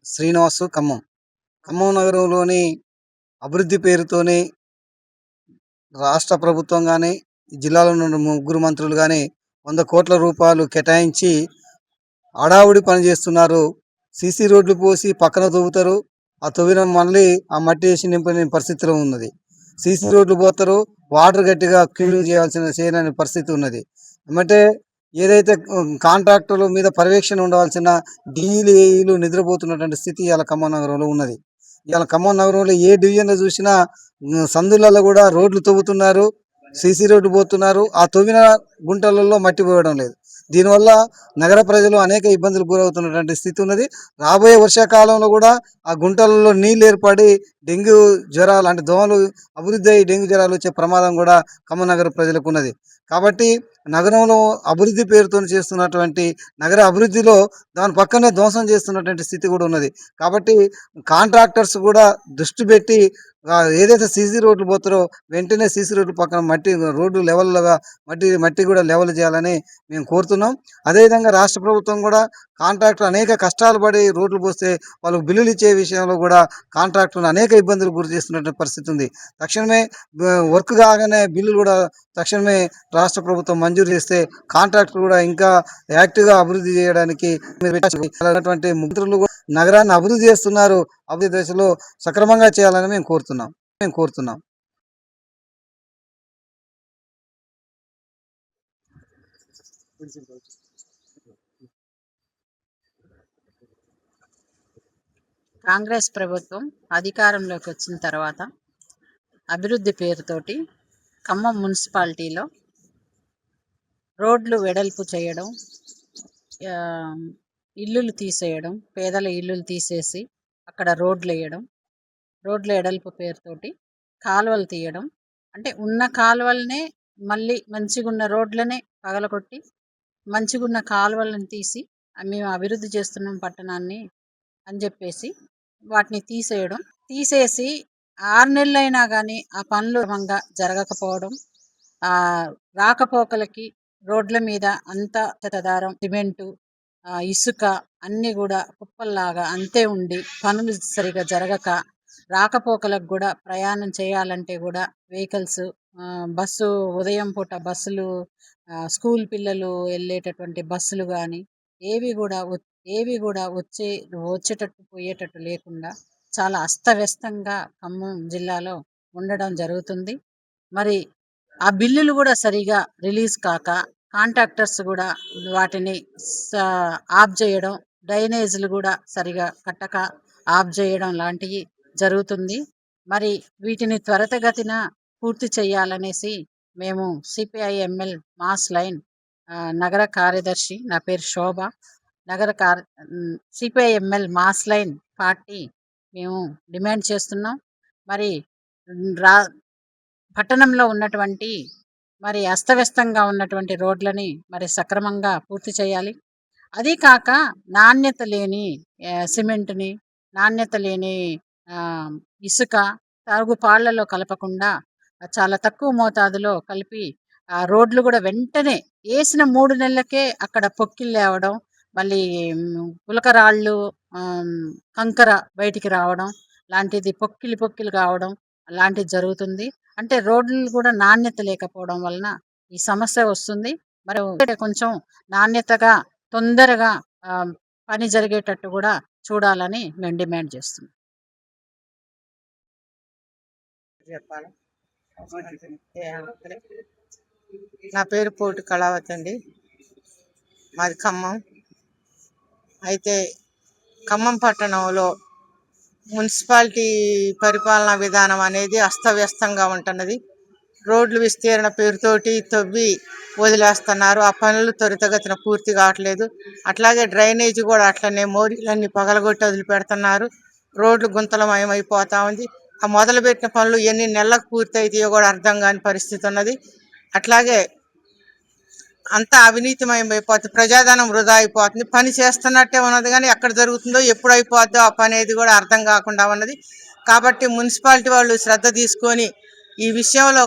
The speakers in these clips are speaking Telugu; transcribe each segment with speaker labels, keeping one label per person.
Speaker 1: శ్రీనివాసు ఖమ్మం. ఖమ్మం నగరంలోని అభివృద్ధి పేరుతోని రాష్ట్ర ప్రభుత్వం గాని, జిల్లాలో ఉన్న ముగ్గురు మంత్రులు గాని 100 కోట్ల రూపాయలు కేటాయించి హడావుడి పని చేస్తున్నారు. సీసీ రోడ్లు పోసి పక్కన తవ్వుతారు. ఆ తవ్విన మళ్ళీ ఆ మట్టి ఏసి నింపని పరిస్థితిలో ఉన్నది. సీసీ రోడ్లు పోతారు. వాటర్ గట్టిగా క్లీనింగ్ చేయలేని పరిస్థితి ఉన్నది. ఏమంటే ఏదైతే కాంట్రాక్టర్ల మీద పర్యవేక్షణ ఉండవలసిన డీఈలు, ఏఈలు నిద్రపోతున్నటువంటి స్థితి ఇయాల ఖమ్మం నగరంలో ఉన్నది. ఇయాల ఖమ్మం నగరంలో ఏ డివిజన్‌లో చూసినా సందులలో కూడా రోడ్లు తవ్వుతున్నారు. సీసీ రోడ్డు పోతున్నారు. ఆ తవ్విన గుంటలలో మట్టి పోయడం లేదు. దీనివల్ల నగర ప్రజలు అనేక ఇబ్బందులకు గురవుతున్నటువంటి స్థితి ఉన్నది. రాబోయే వర్షాకాలంలో కూడా ఆ గుంటలలో నీళ్ళు ఏర్పడి డెంగ్యూ జ్వరాలు అంటే దోమలు అభివృద్ధి అయ్యి డెంగ్యూ జ్వరాలు వచ్చే ప్రమాదం కూడా ఖమ్మం నగర ప్రజలకు ఉన్నది. కాబట్టి నగరంలో అభివృద్ధి పేరుతోని చేస్తున్నటువంటి నగర అభివృద్ధిలో దాని పక్కనే ధ్వంసం చేస్తున్నటువంటి స్థితి కూడా ఉన్నది. కాబట్టి కాంట్రాక్టర్స్ కూడా దృష్టి పెట్టి ఏదైతే సీసీ రోడ్లు పోతారో వెంటనే సీసీ రోడ్లు పక్కన మట్టి రోడ్డు లెవెల్‌గా మట్టి కూడా లెవెల్ చేయాలని మేము కోరుతున్నాం. అదేవిధంగా రాష్ట్ర ప్రభుత్వం కూడా కాంట్రాక్టర్ అనేక కష్టాలు పడి రోడ్లు పోస్తే వాళ్ళకు బిల్లులు ఇచ్చే విషయంలో కూడా కాంట్రాక్టర్‌ని అనేక ఇబ్బందులకు గురి చేస్తున్నటువంటి పరిస్థితి ఉంది. తక్షణమే వర్క్ కాగానే బిల్లులు కూడా తక్షణమే రాష్ట్ర ప్రభుత్వం మంజూరు చేస్తే కాంట్రాక్టర్ కూడా ఇంకా యాక్టివ్‌గా అభివృద్ధి చేయడానికి ఉన్నటువంటి మంత్రులు కూడా నగరాన్ని అభివృద్ధి చేస్తున్నారు. అభివృద్ధి దశలో సక్రమంగా చేయాలని మేము కోరుతున్నాం.
Speaker 2: కాంగ్రెస్ ప్రభుత్వం అధికారంలోకి వచ్చిన తర్వాత అభివృద్ధి పేరుతోటి ఖమ్మం మున్సిపాలిటీలో రోడ్లు వెడల్పు చేయడం, ఇల్లులు తీసేయడం, పేదల ఇల్లులు తీసేసి అక్కడ రోడ్లు వేయడం, రోడ్ల ఎడల్పు పేరుతోటి కాలువలు తీయడం, అంటే ఉన్న కాలువలనే మళ్ళీ మంచిగున్న రోడ్లనే పగలగొట్టి మంచిగున్న కాలువలను తీసి మేము అభివృద్ధి చేస్తున్నాం పట్టణాన్ని అని చెప్పేసి వాటిని తీసేసి 6 నెలలైనా కానీ ఆ పనులు క్రమంగా జరగకపోవడం, రాకపోకలకి రోడ్ల మీద అంతా చెత్తదారం, సిమెంటు, ఇసుక అన్నీ కూడా కుప్పల్లాగా అంతే ఉండి పనులు సరిగా జరగక రాకపోకలకు కూడా ప్రయాణం చేయాలంటే కూడా వెహికల్స్, బస్సు ఉదయం పూట బస్సులు, స్కూల్ పిల్లలు వెళ్ళేటటువంటి బస్సులు కానీ ఏవి కూడా వచ్చేటట్టు పోయేటట్టు లేకుండా చాలా అస్తవ్యస్తంగా ఖమ్మం జిల్లాలో ఉండడం జరుగుతుంది. మరి ఆ బిల్లులు కూడా సరిగా రిలీజ్ కాక కాంట్రాక్టర్స్ కూడా వాటిని ఆఫ్ చేయడం, డ్రైనేజీలు కూడా సరిగా కట్టక ఆఫ్ చేయడం లాంటివి జరుగుతుంది. మరి వీటిని త్వరితగతిన పూర్తి చేయాలనేసి మేము సిపిఐఎంఎల్ మాస్ లైన్ నగర కార్యదర్శి, నా పేరు శోభ, సిపిఐఎంఎల్ మాస్ లైన్ పార్టీ మేము డిమాండ్ చేస్తున్నాం. మరి పట్టణంలో ఉన్నటువంటి మరి అస్తవ్యస్తంగా ఉన్నటువంటి రోడ్లని మరి సక్రమంగా పూర్తి చేయాలి. అదీ కాక నాణ్యత లేని సిమెంట్ని, నాణ్యత లేని ఇసుక తాగుపాళ్లలో కలపకుండా చాలా తక్కువ మోతాదులో కలిపి ఆ రోడ్లు కూడా వెంటనే వేసిన 3 నెలలకే అక్కడ పొక్కిళ్ళు లేవడం, మళ్ళీ పులకరాళ్ళు, కంకర బయటికి రావడం లాంటిది, పొక్కిలు కావడం లాంటిది జరుగుతుంది. అంటే రోడ్లు కూడా నాణ్యత లేకపోవడం వలన ఈ సమస్య వస్తుంది. మరి కొంచెం నాణ్యతగా తొందరగా పని జరిగేటట్టు కూడా చూడాలని మేము డిమాండ్ చేస్తున్నాం.
Speaker 3: నా పేరు పోటు కళావతి అండి, మాది ఖమ్మం. అయితే ఖమ్మం పట్టణంలో మున్సిపాలిటీ పరిపాలనా విధానం అనేది అస్తవ్యస్తంగా ఉంటున్నది. రోడ్లు విస్తీర్ణ పేరుతోటి తవ్వి వదిలేస్తున్నారు. ఆ పనులు త్వరితగతిన పూర్తి కావట్లేదు. అట్లాగే డ్రైనేజీ కూడా అట్లనే మోరీలన్నీ పగలగొట్టి వదిలిపెడుతున్నారు. రోడ్లు గుంతలమయమైపోతా ఉంది. ఆ మొదలుపెట్టిన పనులు ఎన్ని నెలలకు పూర్తి అవుతాయో కూడా అర్థం కాని పరిస్థితి ఉన్నది. అట్లాగే అంతా అవినీతిమయమైపోతుంది. ప్రజాధనం వృధా అయిపోతుంది. పని చేస్తున్నట్టే ఉన్నది కానీ ఎక్కడ జరుగుతుందో, ఎప్పుడు అయిపోద్దో ఆ పని అనేది కూడా అర్థం కాకుండా ఉన్నది. కాబట్టి మున్సిపాలిటీ వాళ్ళు శ్రద్ధ తీసుకొని ఈ విషయంలో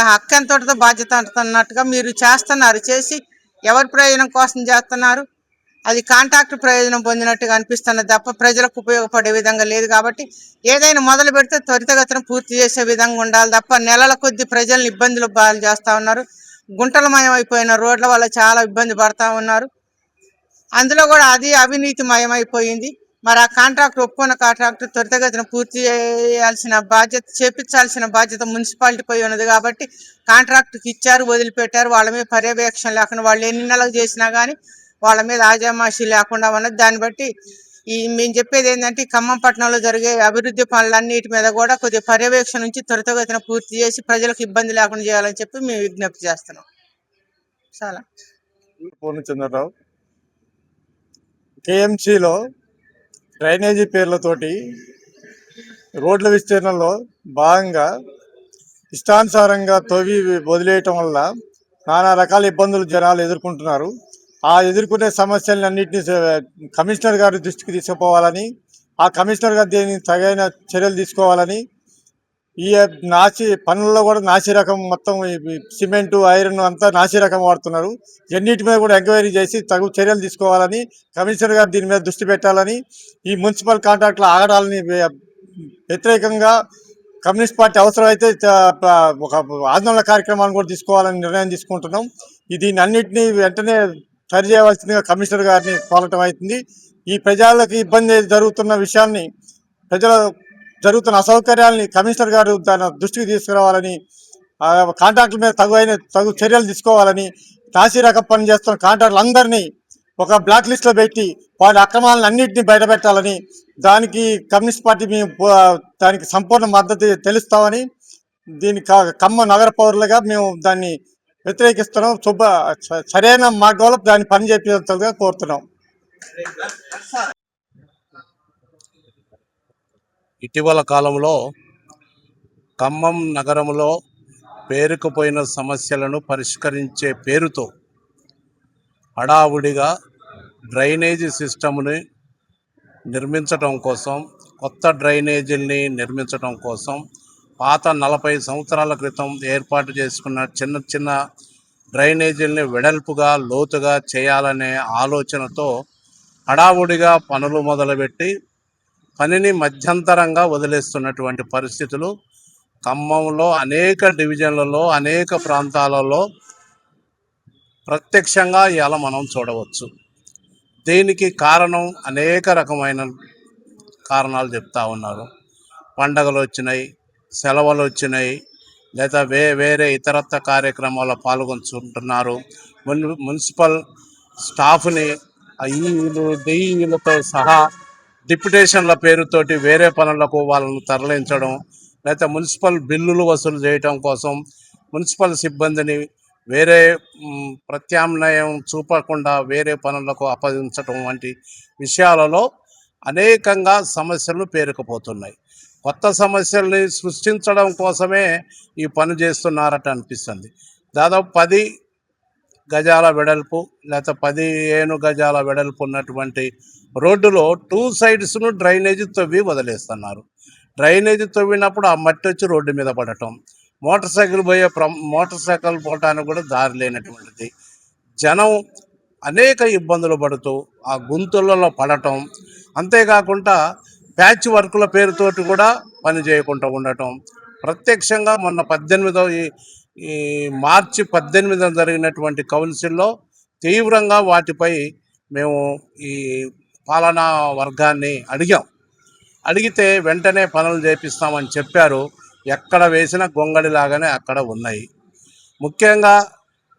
Speaker 3: హక్కు ఎంత ఉంటుందో బాధ్యత అంటున్నట్టుగా మీరు చేస్తున్నారు. చేసి ఎవరి ప్రయోజనం కోసం చేస్తున్నారు? అది కాంట్రాక్ట్ ప్రయోజనం పొందినట్టుగా అనిపిస్తున్నది తప్ప ప్రజలకు ఉపయోగపడే విధంగా లేదు. కాబట్టి ఏదైనా మొదలు పెడితే త్వరితగతిన పూర్తి చేసే విధంగా ఉండాలి తప్ప నెలల కొద్ది ప్రజల్ని ఇబ్బందులు పాలు చేస్తూ ఉన్నారు. గుంటలమయం అయిపోయిన రోడ్ల వల్ల చాలా ఇబ్బంది పడతా ఉన్నారు. అందులో కూడా అది అవినీతిమయమైపోయింది. మరి ఆ కాంట్రాక్ట్ ఒప్పుకున్న కాంట్రాక్ట్ త్వరితగతిన పూర్తి చేయాల్సిన బాధ్యత, చేపించాల్సిన బాధ్యత మున్సిపాలిటీ పై ఉన్నది. కాబట్టి కాంట్రాక్ట్కి ఇచ్చారు, వదిలిపెట్టారు. వాళ్ళ మీద పర్యవేక్షణ లేకుండా వాళ్ళు ఎన్ని నెలలు చేసినా కానీ వాళ్ళ మీద ఆజామాషి లేకుండా ఉన్నది. దాన్ని బట్టి మేము చెప్పేది ఏంటంటే ఖమ్మం పట్టణంలో జరిగే అభివృద్ధి పనులన్నిటి మీద కూడా కొద్దిగా పర్యవేక్షణ నుంచి త్వరితగతిన పూర్తి చేసి ప్రజలకు ఇబ్బంది లేకుండా చేయాలని చెప్పి మేము విజ్ఞప్తి చేస్తున్నాం. చాలా
Speaker 4: పూర్ణచంద్రరావు కేఎంసీలో డ్రైనేజీ పేర్లతోటి రోడ్ల విస్తీర్ణంలో భాగంగా ఇష్టానుసారంగా తవ్వి వదిలేయటం వల్ల నానా రకాల ఇబ్బందులు జనాలు ఎదుర్కొంటున్నారు. ఆ ఎదుర్కొనే సమస్యలన్నింటినీ కమిషనర్ గారి దృష్టికి తీసుకుపోవాలని, ఆ కమిషనర్ గారు దీన్ని తగిన చర్యలు తీసుకోవాలని, ఈ పనుల్లో కూడా నాసి రకం మొత్తం సిమెంటు ఐరన్ అంతా నాసి రకం వాడుతున్నారు. ఎన్నిటి మీద కూడా ఎంక్వైరీ చేసి తగు చర్యలు తీసుకోవాలని, కమిషనర్ గారు దీని మీద దృష్టి పెట్టాలని, ఈ మున్సిపల్ కాంట్రాక్టులు ఆగడాలని వ్యతిరేకంగా కమ్యూనిస్ట్ పార్టీ అవసరమైతే ఒక ఆందోళన కార్యక్రమాన్ని కూడా తీసుకోవాలని నిర్ణయం తీసుకుంటున్నాం. దీన్ని అన్నింటినీ వెంటనే సరి చేయవలసిందిగా కమిషనర్ గారిని కోరటం అవుతుంది. ఈ ప్రజలకు ఇబ్బంది జరుగుతున్న విషయాన్ని, ప్రజల జరుగుతున్న అసౌకర్యాలని కమిషనర్ గారు తన దృష్టికి తీసుకురావాలని, కాంట్రాక్టుల మీద తగు చర్యలు తీసుకోవాలని, నాసి రకం పని చేస్తున్న కాంట్రాక్టులందరినీ ఒక బ్లాక్ లిస్ట్లో పెట్టి వాళ్ళ అక్రమాలను అన్నింటినీ బయటపెట్టాలని, దానికి కమ్యూనిస్ట్ పార్టీ మేము దానికి సంపూర్ణ మద్దతు తెలుస్తామని, దీని ఖమ్మం నగర పౌరులుగా మేము దాన్ని వ్యతిరేకిస్తున్నాం. సరైన మార్గంలో దాన్ని పని చేయించాలని కోరుతున్నాం.
Speaker 5: ఇటీవల కాలంలో ఖమ్మం నగరంలో పేరుకుపోయిన సమస్యలను పరిష్కరించే పేరుతో హడావుడిగా డ్రైనేజీ సిస్టమ్ని నిర్మించడం కోసం, కొత్త డ్రైనేజీల్ని నిర్మించడం కోసం పాత 40 సంవత్సరాల క్రితం ఏర్పాటు చేసుకున్న చిన్న చిన్న డ్రైనేజీల్ని వెడల్పుగా, లోతుగా చేయాలనే ఆలోచనతో హడావుడిగా పనులు మొదలుపెట్టి పనిని మధ్యంతరంగా వదిలేస్తున్నటువంటి పరిస్థితులు ఖమ్మంలో అనేక డివిజన్లలో, అనేక ప్రాంతాలలో ప్రత్యక్షంగా ఇవాళ మనం చూడవచ్చు. దీనికి కారణం అనేక రకమైన కారణాలు చెప్తా ఉన్నారు. పండగలు వచ్చినాయి, సెలవులు వచ్చినాయి, లేదా వేరే ఇతరత్ర కార్యక్రమాల్లో పాల్గొంటున్నారు. మున్సిపల్ స్టాఫ్ని ఈలు డీఈలతో సహా డిప్యుటేషన్ల పేరుతోటి వేరే పనులకు వాళ్ళను తరలించడం, లేకపోతే మున్సిపల్ బిల్లులు వసూలు చేయటం కోసం మున్సిపల్ సిబ్బందిని వేరే ప్రత్యామ్నాయం చూపకుండా వేరే పనులకు అప్పగించడం వంటి విషయాలలో అనేకంగా సమస్యలు పేరుకుపోతున్నాయి. కొత్త సమస్యల్ని సృష్టించడం కోసమే ఈ పని చేస్తున్నారట అనిపిస్తుంది. దాదాపు 10 గజాల వెడల్పు లేకపోతే 15 గజాల వెడల్పు ఉన్నటువంటి రోడ్డులో 2 సైడ్స్ను డ్రైనేజీ తవ్వి వదిలేస్తున్నారు. డ్రైనేజీ తవ్వినప్పుడు ఆ మట్టి వచ్చి రోడ్డు మీద పడటం, మోటార్ సైకిల్ పోవటానికి కూడా దారి లేనటువంటిది, జనం అనేక ఇబ్బందులు పడుతూ ఆ గుంతులలో పడటం, అంతేకాకుండా ప్యాచ్ వర్కుల పేరుతోటి కూడా పని చేయకుండా ఉండటం. ప్రత్యక్షంగా మొన్న ఈ మార్చి 18న జరిగినటువంటి కౌన్సిల్లో తీవ్రంగా వాటిపై మేము ఈ పాలనా వర్గాన్ని అడిగితే వెంటనే పనులు చేపిస్తామని చెప్పారు. ఎక్కడ వేసిన గొంగడిలాగానే అక్కడ ఉన్నాయి. ముఖ్యంగా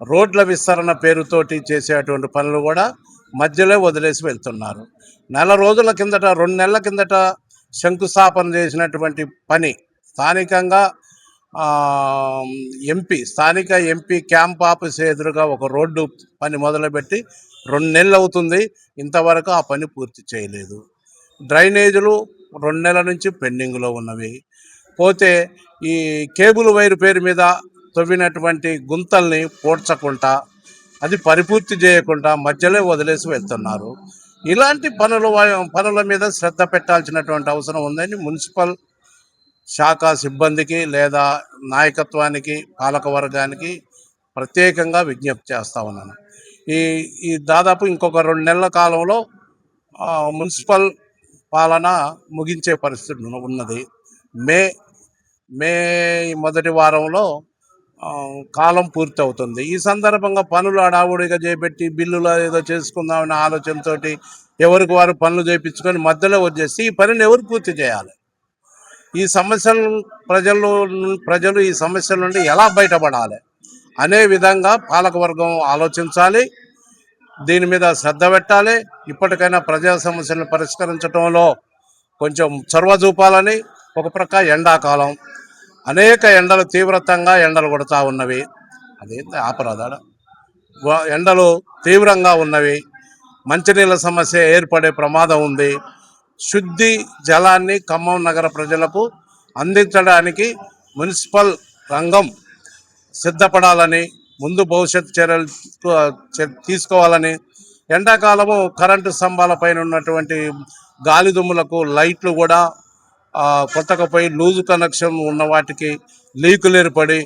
Speaker 5: రోడ్ల విస్తరణ పేరుతోటి చేసేటువంటి పనులు కూడా మధ్యలో వదిలేసి వెళ్తున్నారు. 2 నెలల కిందట శంకుస్థాపన చేసినటువంటి పని స్థానిక ఎంపీ క్యాంప్ ఆఫీస్ ఎదురుగా ఒక రోడ్డు పని మొదలుపెట్టి 2 నెలలు అవుతుంది. ఇంతవరకు ఆ పని పూర్తి చేయలేదు. డ్రైనేజీలు 2 నెలల నుంచి పెండింగ్లో ఉన్నవి. పోతే ఈ కేబుల్ వైర్ పేరు మీద తవ్వినటువంటి గుంతల్ని పూడ్చకుండా, అది పరిపూర్తి చేయకుండా మధ్యలో వదిలేసి వెళ్తున్నారు. ఇలాంటి పనుల మీద శ్రద్ధ పెట్టాల్సినటువంటి అవసరం ఉందని మున్సిపల్ శాఖ సిబ్బందికి లేదా నాయకత్వానికి, పాలక వర్గానికి ప్రత్యేకంగా విజ్ఞప్తి చేస్తా ఉన్నాను. ఈ ఈ దాదాపు ఇంకొక 2 నెలల కాలంలో మున్సిపల్ పాలన ముగించే పరిస్థితి ఉన్నది. మే మే మొదటి వారంలో కాలం పూర్తి అవుతుంది. ఈ సందర్భంగా పనులు హడావుడిగా చేపట్టి బిల్లులు ఏదో చేసుకుందామనే ఆలోచనతోటి ఎవరికి వారు పనులు చేయించుకొని మధ్యలో వచ్చేసి ఈ పనిని ఎవరు పూర్తి చేయాలి? ఈ సమస్యలు ప్రజలు ఈ సమస్యల నుండి ఎలా బయటపడాలి అనే విధంగా పాలకవర్గం ఆలోచించాలి. దీని మీద శ్రద్ధ పెట్టాలి. ఇప్పటికైనా ప్రజా సమస్యలను పరిష్కరించడంలో కొంచెం చొరవ చూపాలని. ఒక ప్రక్క ఎండాకాలం, అనేక ఎండలు తీవ్రతంగా ఎండలు కొడతా ఉన్నవి. అదేంటి ఆపరాదాడ ఎండలు తీవ్రంగా ఉన్నవి. మంచినీళ్ళ సమస్య ఏర్పడే ప్రమాదం ఉంది. శుద్ధి జలాన్ని ఖమ్మం నగర ప్రజలకు అందించడానికి మున్సిపల్ రంగం సిద్ధపడాలని, ముందు భవిష్యత్ చర్యలు తీసుకోవాలని, ఎండాకాలము కరెంటు స్తంభాల పైన ఉన్నటువంటి గాలి దుమ్ములకు లైట్లు కూడా కొట్టకపోయి లూజు కనెక్షన్ ఉన్న వాటికి లీకులు ఏర్పడి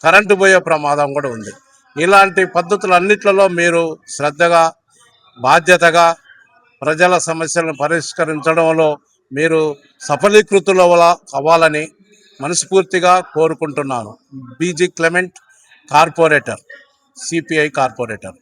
Speaker 5: కరెంటు పోయే ప్రమాదం కూడా ఉంది. ఇలాంటి పద్ధతులన్నిట్లలో మీరు శ్రద్ధగా, బాధ్యతగా ప్రజల సమస్యలను పరిష్కరించడంలో మీరు సఫలీకృతులు అవ్వాలని మనస్ఫూర్తిగా కోరుకుంటున్నాను. BG Clement, corporator, CPI corporator.